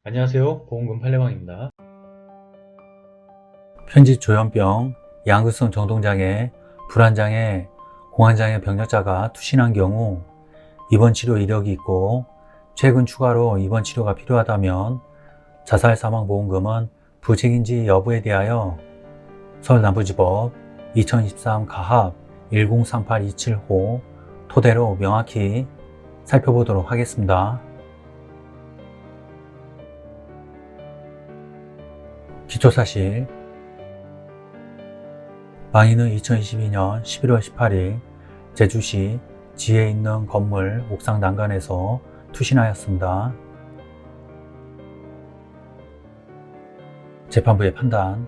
안녕하세요. 보험금 팔례방입니다. 편집조현병, 양극성 정동장애, 불안장애, 공황장애 병력자가 투신한 경우 입원 치료 이력이 있고 최근 추가로 입원 치료가 필요하다면 자살 사망보험금은 부책인지 여부에 대하여 서울남부지법 2023 가합 103827호 토대로 명확히 살펴보도록 하겠습니다. 기초사실, 망인은 2022년 11월 18일 제주시 지에 있는 건물 옥상 난간에서 투신하였습니다. 재판부의 판단.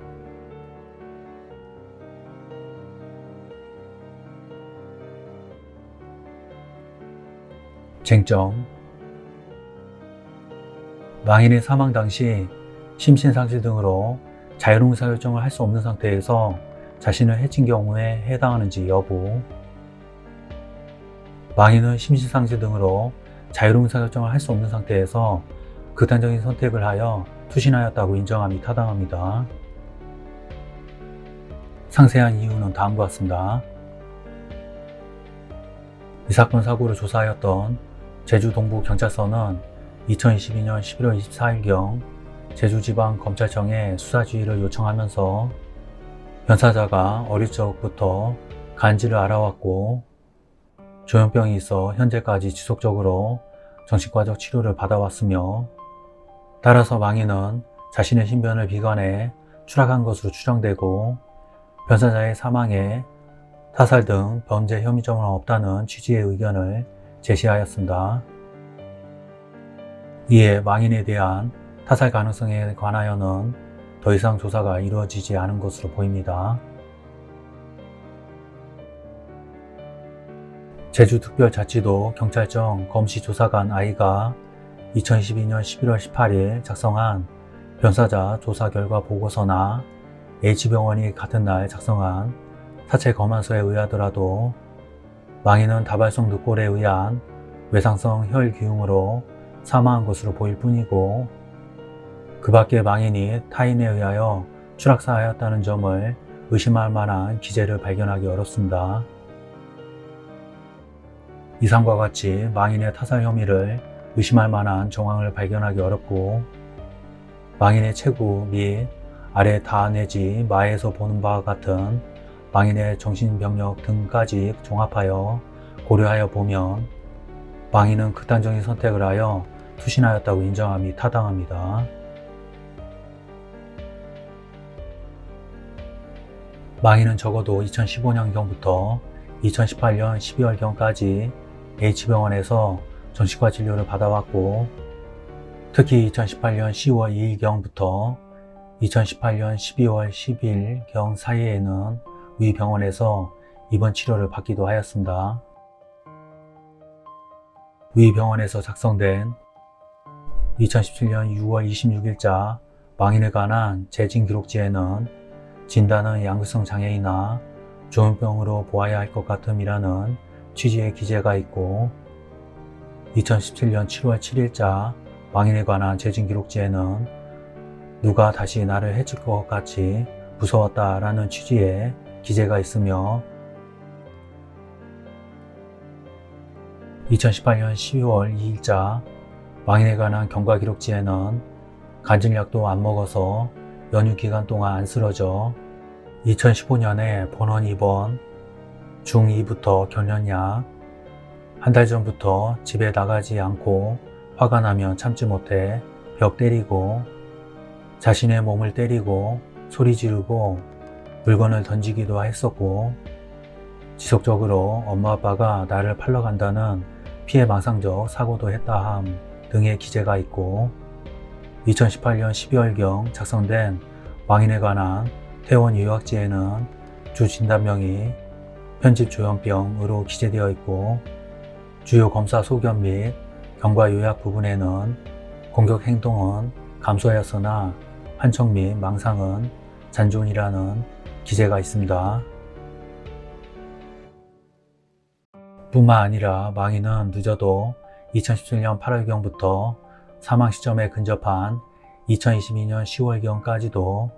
쟁점. 망인의 사망 당시 심신상실 등으로 자유로운 의사결정을 할 수 없는 상태에서 자신을 해친 경우에 해당하는지 여부. 망인은 심신상실 등으로 자유로운 의사결정을 할 수 없는 상태에서 극단적인 선택을 하여 투신하였다고 인정함이 타당합니다. 상세한 이유는 다음과 같습니다. 이 사건 사고를 조사하였던 제주동부경찰서는 2022년 11월 24일경 제주지방검찰청에 수사지휘를 요청하면서 변사자가 어릴 적부터 간질을 앓아왔고 조현병이 있어 현재까지 지속적으로 정신과적 치료를 받아왔으며 따라서 망인은 자신의 신변을 비관해 추락한 것으로 추정되고 변사자의 사망에 타살 등 범죄 혐의점은 없다는 취지의 의견을 제시하였습니다. 이에 망인에 대한 타살 가능성에 관하여는 더 이상 조사가 이루어지지 않은 것으로 보입니다. 제주특별자치도 경찰청 검시조사관 I가 2022년 11월 18일 작성한 변사자 조사 결과 보고서나 H병원이 같은 날 작성한 사체 검안서에 의하더라도 망인은 다발성 늑골에 의한 외상성 혈기흉으로 사망한 것으로 보일 뿐이고 그 밖에 망인이 타인에 의하여 추락사하였다는 점을 의심할 만한 기재를 발견하기 어렵습니다. 이상과 같이 망인의 타살 혐의를 의심할 만한 정황을 발견하기 어렵고 망인의 체구 및 아래 다 내지 마에서 보는 바와 같은 망인의 정신병력 등까지 종합하여 고려하여 보면 망인은 극단적인 선택을 하여 투신하였다고 인정함이 타당합니다. 망인은 적어도 2015년경부터 2018년 12월경까지 H병원에서 정신과 진료를 받아왔고 특히 2018년 10월 2일경부터 2018년 12월 10일경 사이에는 위 병원에서 입원 치료를 받기도 하였습니다. 위 병원에서 작성된 2017년 6월 26일자 망인에 관한 재진기록지에는 진단은 양극성 장애이나 조현병으로 보아야 할 것 같음이라는 취지의 기재가 있고 2017년 7월 7일자 망인에 관한 재진기록지에는 누가 다시 나를 해칠 것 같이 무서웠다라는 취지의 기재가 있으며 2018년 12월 2일자 망인에 관한 경과기록지에는 간질약도 안 먹어서 연휴 기간 동안 안 쓰러져 2015년에 본원 입원 중2부터 경련약 한 달 전부터 집에 나가지 않고 화가 나면 참지 못해 벽 때리고 자신의 몸을 때리고 소리 지르고 물건을 던지기도 했었고 지속적으로 엄마 아빠가 나를 팔러 간다는 피해망상적 사고도 했다 함 등의 기재가 있고 2018년 12월경 작성된 망인에 관한 퇴원 요약지에는 주 진단명이 편집조현병으로 기재되어 있고 주요 검사 소견 및 경과 요약 부분에는 공격 행동은 감소하였으나 한청 및 망상은 잔존이라는 기재가 있습니다. 뿐만 아니라 망인은 늦어도 2017년 8월경부터 사망 시점에 근접한 2022년 10월경까지도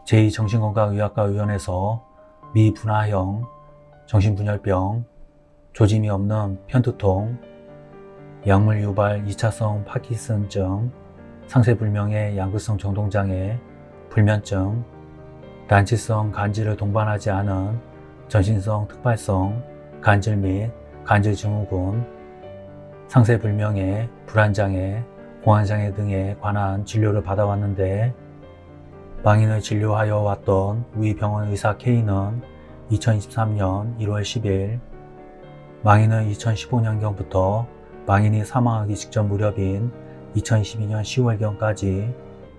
제2정신건강의학과위원회에서 미분화형 정신분열병, 조짐이 없는 편두통, 약물 유발 2차성 파킨슨증, 상세불명의 양극성 정동장애, 불면증, 난치성 간질을 동반하지 않은 전신성 특발성 간질 및 간질증후군, 상세불명의 불안장애, 공황장애 등에 관한 진료를 받아왔는데 망인을 진료하여 왔던 우리 병원 의사 K는 2023년 1월 10일 망인은 2015년경부터 망인이 사망하기 직전 무렵인 2022년 10월경까지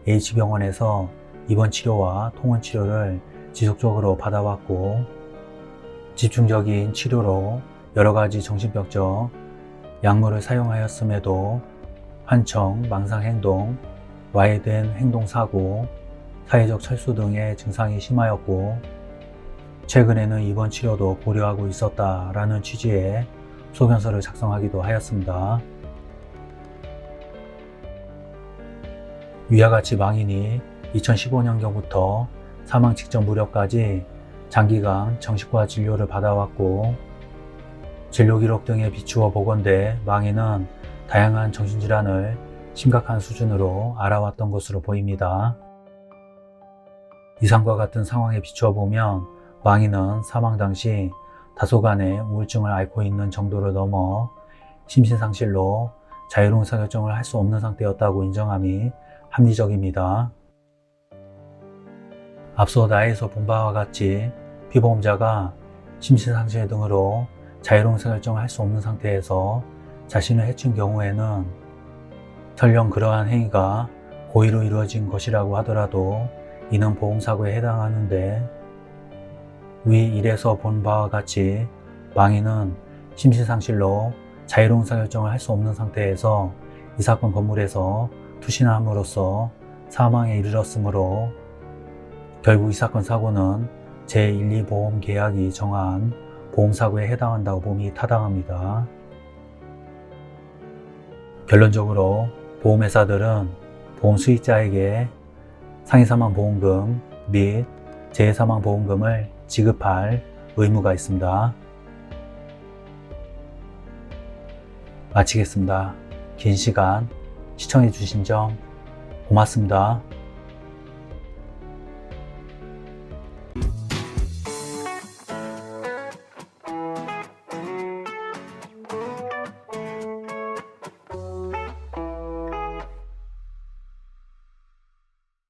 H병원에서 입원 치료와 통원 치료를 지속적으로 받아왔고 집중적인 치료로 여러가지 정신병적 약물을 사용하였음에도 환청, 망상행동, 와해된 행동사고, 사회적 철수 등의 증상이 심하였고 최근에는 입원 치료도 고려하고 있었다라는 취지의 소견서를 작성하기도 하였습니다. 위와 같이 망인이 2015년경부터 사망 직전 무렵까지 장기간 정신과 진료를 받아왔고 진료 기록 등에 비추어 보건대 망인은 다양한 정신질환을 심각한 수준으로 알아왔던 것으로 보입니다. 이상과 같은 상황에 비추어 보면 망인은 사망 당시 다소간의 우울증을 앓고 있는 정도를 넘어 심신상실로 자유로운 의사결정을 할 수 없는 상태였다고 인정함이 합리적입니다. 앞서 나에서 본 바와 같이 피보험자가 심신상실 등으로 자유로운 의사결정을 할 수 없는 상태에서 자신을 해친 경우에는 설령 그러한 행위가 고의로 이루어진 것이라고 하더라도 이는 보험사고에 해당하는데 위 1에서 본 바와 같이 망인은 심신상실로 자유로운 의사결정을 할 수 없는 상태에서 이 사건 건물에서 투신함으로써 사망에 이르렀으므로 결국 이 사건 사고는 제1, 2보험 계약이 정한 보험사고에 해당한다고 봄이 타당합니다. 결론적으로 보험회사들은 보험 수익자에게 상해사망보험금 및 재해사망보험금을 지급할 의무가 있습니다. 마치겠습니다. 긴 시간 시청해 주신 점 고맙습니다.